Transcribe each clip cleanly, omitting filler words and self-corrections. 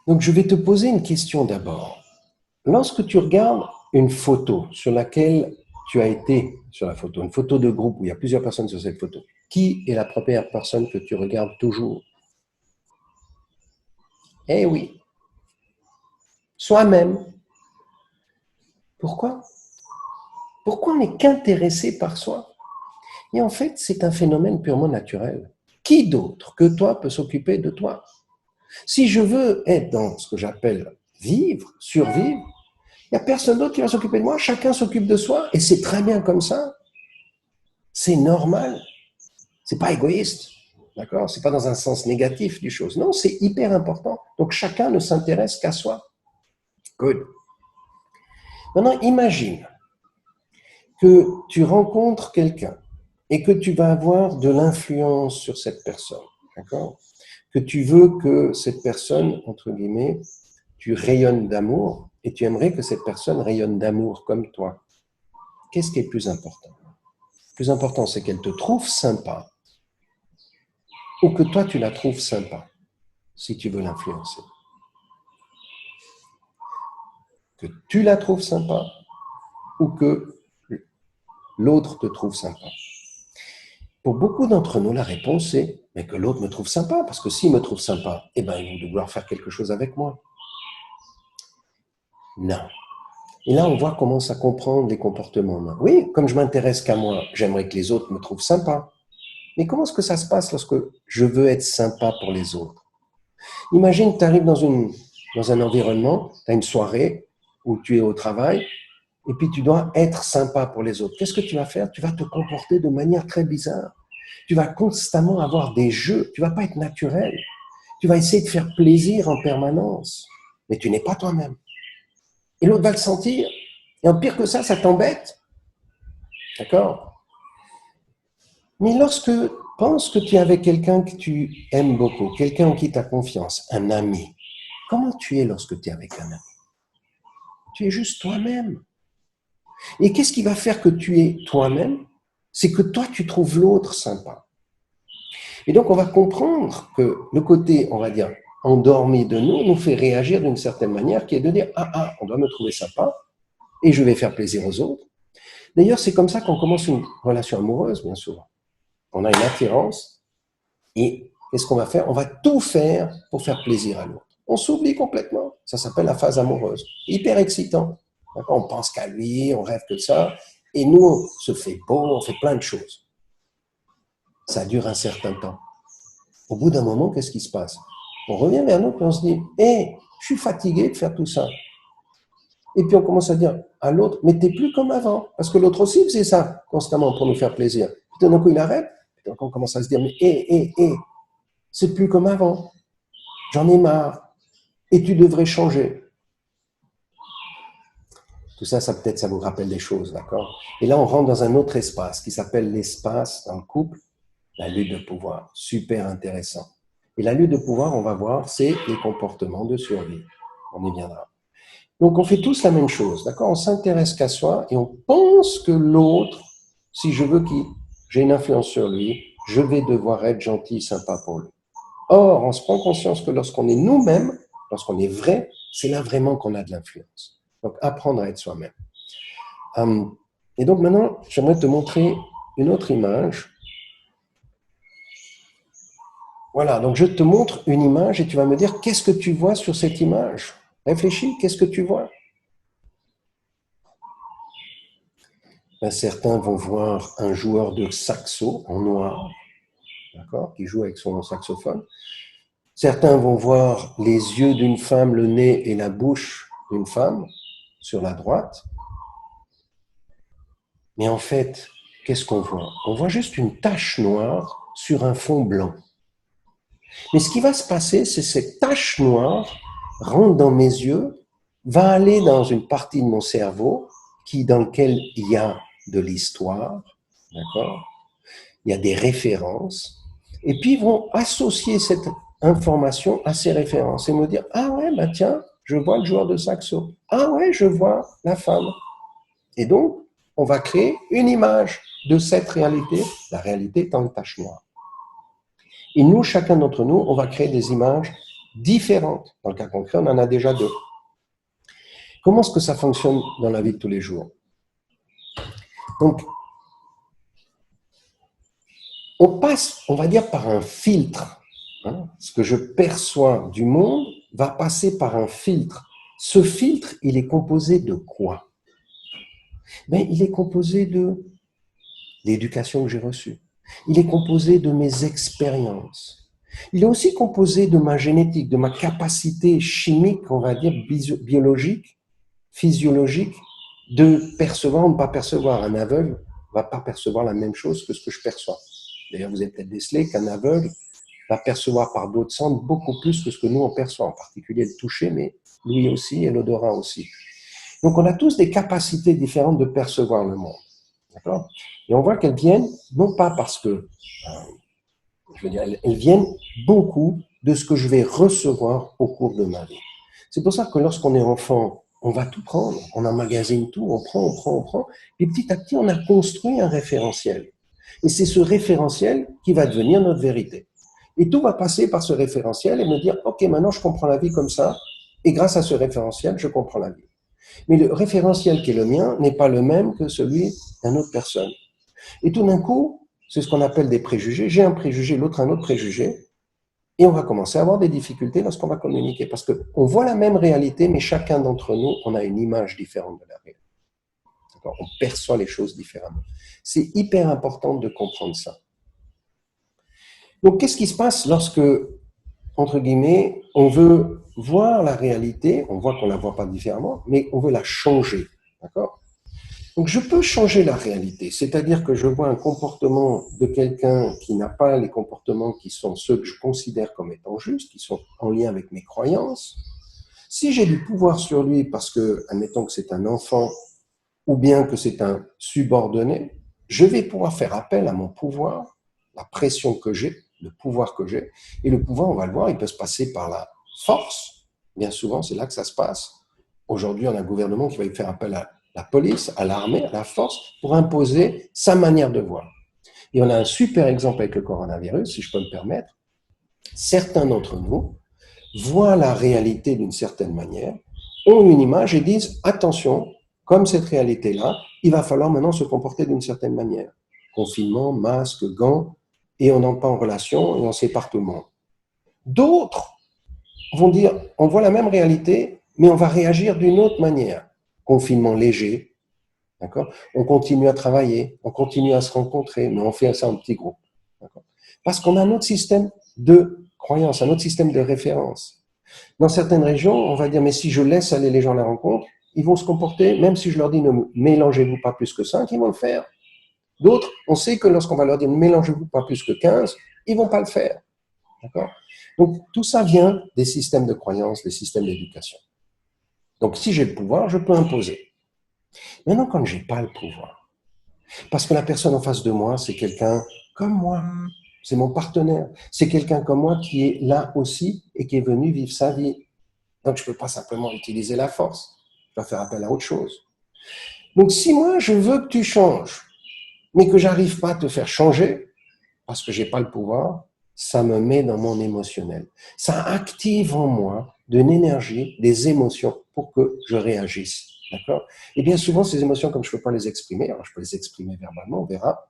Donc, je vais te poser une question d'abord. Lorsque tu regardes une photo sur laquelle tu as été sur la photo, une photo de groupe où il y a plusieurs personnes sur cette photo, qui est la première personne que tu regardes toujours? Eh oui, soi-même. Pourquoi? Pourquoi on n'est qu'intéressé par soi? Et en fait, c'est un phénomène purement naturel. Qui d'autre que toi peut s'occuper de toi? Si je veux être dans ce que j'appelle vivre, survivre, il n'y a personne d'autre qui va s'occuper de moi. Chacun s'occupe de soi et c'est très bien comme ça. C'est normal. C'est pas égoïste. D'accord? C'est pas dans un sens négatif du chose. Non, c'est hyper important. Donc chacun ne s'intéresse qu'à soi. Good. Maintenant, imagine que tu rencontres quelqu'un et que tu vas avoir de l'influence sur cette personne. D'accord? Que tu veux que cette personne, entre guillemets, tu rayonnes d'amour et tu aimerais que cette personne rayonne d'amour comme toi. Qu'est-ce qui est plus important? Le plus important, c'est qu'elle te trouve sympa ou que toi, tu la trouves sympa, si tu veux l'influencer. Que tu la trouves sympa ou que l'autre te trouve sympa. Pour beaucoup d'entre nous, la réponse est mais que l'autre me trouve sympa, parce que s'il me trouve sympa, eh ben, il va devoir faire quelque chose avec moi. Non. Et là, on voit comment ça comprend les comportements humains. Oui, comme je m'intéresse qu'à moi, j'aimerais que les autres me trouvent sympa. Mais comment est-ce que ça se passe lorsque je veux être sympa pour les autres? Imagine que tu arrives dans un environnement, tu as une soirée où tu es au travail, et puis tu dois être sympa pour les autres. Qu'est-ce que tu vas faire? Tu vas te comporter de manière très bizarre. Tu vas constamment avoir des jeux. Tu vas pas être naturel. Tu vas essayer de faire plaisir en permanence. Mais tu n'es pas toi-même. Et l'autre va le sentir. Et en pire que ça t'embête. D'accord? Mais lorsque pense que tu es avec quelqu'un que tu aimes beaucoup, quelqu'un en qui tu as confiance, un ami, comment tu es lorsque tu es avec un ami? Tu es juste toi-même. Et qu'est-ce qui va faire que tu es toi-même? C'est que toi, tu trouves l'autre sympa. Et donc, on va comprendre que le côté, on va dire, endormi de nous fait réagir d'une certaine manière, qui est de dire, on doit me trouver sympa, et je vais faire plaisir aux autres. D'ailleurs, c'est comme ça qu'on commence une relation amoureuse, bien souvent. On a une attirance, et qu'est-ce qu'on va faire? On va tout faire pour faire plaisir à l'autre. On s'oublie complètement. Ça s'appelle la phase amoureuse. Hyper excitant. On pense qu'à lui, on rêve que de ça, et nous, on se fait beau, on fait plein de choses. Ça dure un certain temps. Au bout d'un moment, qu'est-ce qui se passe? On revient vers nous et on se dit, je suis fatigué de faire tout ça. Et puis on commence à dire à l'autre, mais t'es plus comme avant. Parce que l'autre aussi faisait ça constamment pour nous faire plaisir. Puis d'un coup, il arrête. Puis donc on commence à se dire, mais c'est plus comme avant. J'en ai marre. Et tu devrais changer. Tout ça, peut-être, ça vous rappelle des choses, d'accord? Et là, on rentre dans un autre espace qui s'appelle l'espace dans le couple, la lutte de pouvoir. Super intéressant. Et la lutte de pouvoir, on va voir, c'est les comportements de survie. On y viendra. Donc, on fait tous la même chose, d'accord? On s'intéresse qu'à soi et on pense que l'autre, si je veux qu'il, j'ai une influence sur lui, je vais devoir être gentil, sympa pour lui. Or, on se prend conscience que lorsqu'on est nous-mêmes, lorsqu'on est vrai, c'est là vraiment qu'on a de l'influence. Donc, apprendre à être soi-même. Et donc, maintenant, j'aimerais te montrer une autre image. Voilà, donc je te montre une image et tu vas me dire qu'est-ce que tu vois sur cette image. Réfléchis, qu'est-ce que tu vois? Certains vont voir un joueur de saxo en noir, d'accord, qui joue avec son saxophone. Certains vont voir les yeux d'une femme, le nez et la bouche d'une femme sur la droite. Mais en fait, qu'est-ce qu'on voit? On voit juste une tache noire sur un fond blanc. Mais ce qui va se passer, c'est cette tache noire rentre dans mes yeux, va aller dans une partie de mon cerveau dans lequel il y a de l'histoire, d'accord? Il y a des références, et puis ils vont associer cette information à ces références et me dire, ah ouais, bah tiens, je vois le joueur de saxo. Ah ouais, je vois la femme. Et donc, on va créer une image de cette réalité, la réalité étant une tache noire. Et nous, chacun d'entre nous, on va créer des images différentes. Dans le cas concret, on en a déjà deux. Comment est-ce que ça fonctionne dans la vie de tous les jours? Donc, on passe, on va dire, par un filtre. Hein. Ce que je perçois du monde va passer par un filtre. Ce filtre, il est composé de quoi? Ben, il est composé de l'éducation que j'ai reçue. Il est composé de mes expériences. Il est aussi composé de ma génétique, de ma capacité chimique, on va dire, biologique, physiologique, de percevoir ou ne pas percevoir. Un aveugle ne va pas percevoir la même chose que ce que je perçois. D'ailleurs, vous avez peut-être décelé qu'un aveugle va percevoir par d'autres sens beaucoup plus que ce que nous on perçoit, en particulier le toucher, mais l'ouïe aussi et l'odorat aussi. Donc, on a tous des capacités différentes de percevoir le monde. D'accord? Et on voit qu'elles viennent, non pas parce que, je veux dire, elles viennent beaucoup de ce que je vais recevoir au cours de ma vie. C'est pour ça que lorsqu'on est enfant, on va tout prendre, on emmagasine tout, on prend, et petit à petit, on a construit un référentiel. Et c'est ce référentiel qui va devenir notre vérité. Et tout va passer par ce référentiel et me dire, OK, maintenant je comprends la vie comme ça, et grâce à ce référentiel, je comprends la vie. Mais le référentiel qui est le mien n'est pas le même que celui d'une autre personne. Et tout d'un coup, c'est ce qu'on appelle des préjugés. J'ai un préjugé, l'autre un autre préjugé. Et on va commencer à avoir des difficultés lorsqu'on va communiquer. Parce qu'on voit la même réalité, mais chacun d'entre nous, on a une image différente de la réalité. D'accord? On perçoit les choses différemment. C'est hyper important de comprendre ça. Donc, qu'est-ce qui se passe lorsque, entre guillemets, on veut voir la réalité, on voit qu'on ne la voit pas différemment, mais on veut la changer. D'accord? Donc, je peux changer la réalité, c'est-à-dire que je vois un comportement de quelqu'un qui n'a pas les comportements qui sont ceux que je considère comme étant justes, qui sont en lien avec mes croyances. Si j'ai du pouvoir sur lui parce que, admettons que c'est un enfant ou bien que c'est un subordonné, je vais pouvoir faire appel à mon pouvoir, la pression que j'ai, le pouvoir que j'ai. Et le pouvoir, on va le voir, il peut se passer par la force. Bien souvent, c'est là que ça se passe. Aujourd'hui, on a un gouvernement qui va faire appel à la police, à l'armée, à la force, pour imposer sa manière de voir. Et on a un super exemple avec le coronavirus, si je peux me permettre. Certains d'entre nous voient la réalité d'une certaine manière, ont une image et disent, attention, comme cette réalité-là, il va falloir maintenant se comporter d'une certaine manière. Confinement, masque, gants, et on n'entre pas en relation et on sépare tout le monde. D'autres vont dire, on voit la même réalité, mais on va réagir d'une autre manière. Confinement léger, d'accord? On continue à travailler, on continue à se rencontrer, mais on fait ça en petits groupes. Parce qu'on a un autre système de croyance, un autre système de référence. Dans certaines régions, on va dire, mais si je laisse aller les gens à la rencontre, ils vont se comporter, même si je leur dis ne mélangez-vous pas plus que 5, ils vont le faire. D'autres, on sait que lorsqu'on va leur dire ne mélangez-vous pas plus que 15, ils vont pas le faire. D'accord? Donc, tout ça vient des systèmes de croyance, des systèmes d'éducation. Donc, si j'ai le pouvoir, je peux imposer. Maintenant, quand j'ai pas le pouvoir, parce que la personne en face de moi, c'est quelqu'un comme moi, c'est mon partenaire, c'est quelqu'un comme moi qui est là aussi et qui est venu vivre sa vie. Donc, je ne peux pas simplement utiliser la force. Je dois faire appel à autre chose. Donc, si moi, je veux que tu changes, mais que j'arrive pas à te faire changer, parce que j'ai pas le pouvoir, ça me met dans mon émotionnel. Ça active en moi de l'énergie, des émotions pour que je réagisse. D'accord? Et bien souvent, ces émotions, comme je ne peux pas les exprimer, alors je peux les exprimer verbalement, on verra,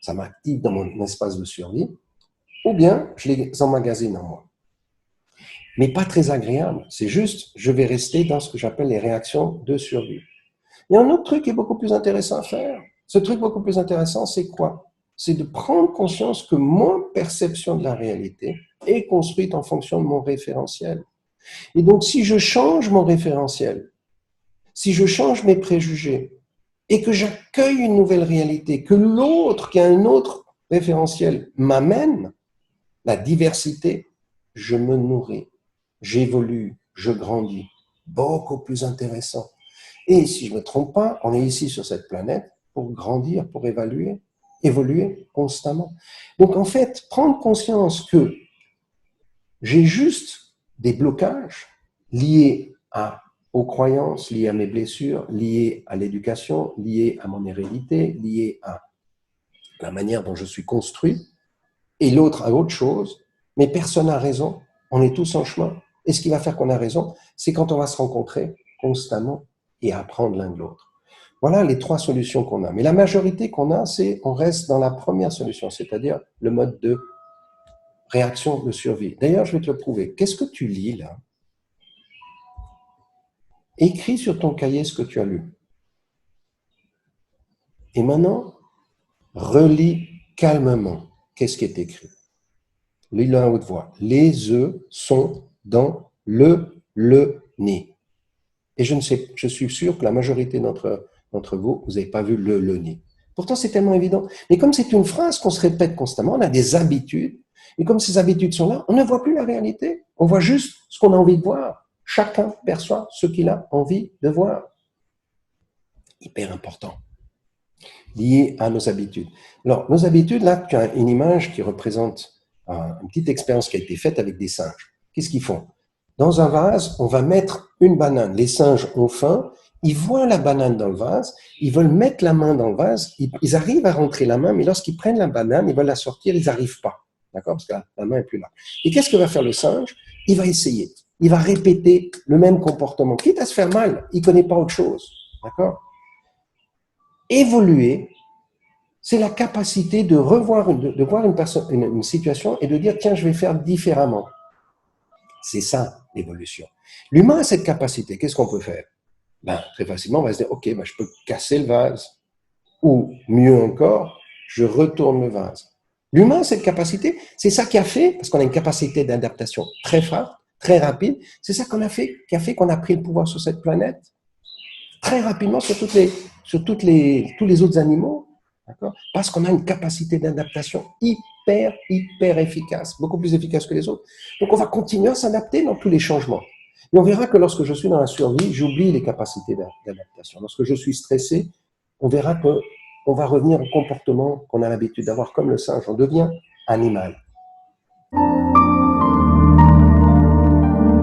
ça m'active dans mon espace de survie, ou bien je les emmagasine en moi. Mais pas très agréable. C'est juste, je vais rester dans ce que j'appelle les réactions de survie. Il y a un autre truc qui est beaucoup plus intéressant à faire. Ce truc beaucoup plus intéressant, c'est quoi? C'est de prendre conscience que mon perception de la réalité est construite en fonction de mon référentiel. Et donc, si je change mon référentiel, si je change mes préjugés et que j'accueille une nouvelle réalité, que l'autre, qui a un autre référentiel, m'amène, la diversité, je me nourris, j'évolue, je grandis. Beaucoup plus intéressant. Et si je ne me trompe pas, on est ici sur cette planète pour grandir, pour évoluer constamment. Donc en fait, prendre conscience que j'ai juste des blocages liés aux croyances, liés à mes blessures, liés à l'éducation, liés à mon hérédité, liés à la manière dont je suis construit, et l'autre a autre chose, mais personne n'a raison, On est tous en chemin. Et ce qui va faire qu'on a raison, c'est quand on va se rencontrer constamment et apprendre l'un de l'autre. Voilà les trois solutions qu'on a. Mais la majorité qu'on a, c'est on reste dans la première solution, c'est-à-dire le mode de réaction de survie. D'ailleurs, je vais te le prouver. Qu'est-ce que tu lis là? Écris sur ton cahier ce que tu as lu. Et maintenant, relis calmement. Qu'est-ce qui est écrit? Lis-le à haute voix. Les œufs sont dans le nid. Et je suis sûr que la majorité d'entre vous, vous n'avez pas vu le nid. Pourtant, c'est tellement évident. Mais comme c'est une phrase qu'on se répète constamment, on a des habitudes. Et comme ces habitudes sont là, on ne voit plus la réalité. On voit juste ce qu'on a envie de voir. Chacun perçoit ce qu'il a envie de voir. Hyper important. Lié à nos habitudes. Alors, nos habitudes, là, tu as une image qui représente une petite expérience qui a été faite avec des singes. Qu'est-ce qu'ils font? Dans un vase, on va mettre une banane. Les singes ont faim, ils voient la banane dans le vase, ils veulent mettre la main dans le vase, ils arrivent à rentrer la main, mais lorsqu'ils prennent la banane, ils veulent la sortir, ils n'arrivent pas. D'accord? Parce que la main n'est plus là. Et qu'est-ce que va faire le singe? Il va essayer. Il va répéter le même comportement. Quitte à se faire mal, il ne connaît pas autre chose. D'accord? Évoluer, c'est la capacité de revoir, de voir une situation et de dire, tiens, je vais faire différemment. C'est ça, l'évolution. L'humain a cette capacité. Qu'est-ce qu'on peut faire? Très facilement, on va se dire, OK, je peux casser le vase. Ou, mieux encore, je retourne le vase. L'humain a cette capacité. C'est ça qui a fait, parce qu'on a une capacité d'adaptation très forte, très rapide, c'est ça qui a fait qu'on a pris le pouvoir sur cette planète très rapidement sur tous les autres animaux. D'accord? Parce qu'on a une capacité d'adaptation hyper efficace, beaucoup plus efficace que les autres. Donc, on va continuer à s'adapter dans tous les changements. Et on verra que lorsque je suis dans la survie, j'oublie les capacités d'adaptation. Lorsque je suis stressé, on verra qu'on va revenir au comportement qu'on a l'habitude d'avoir comme le singe. On devient animal.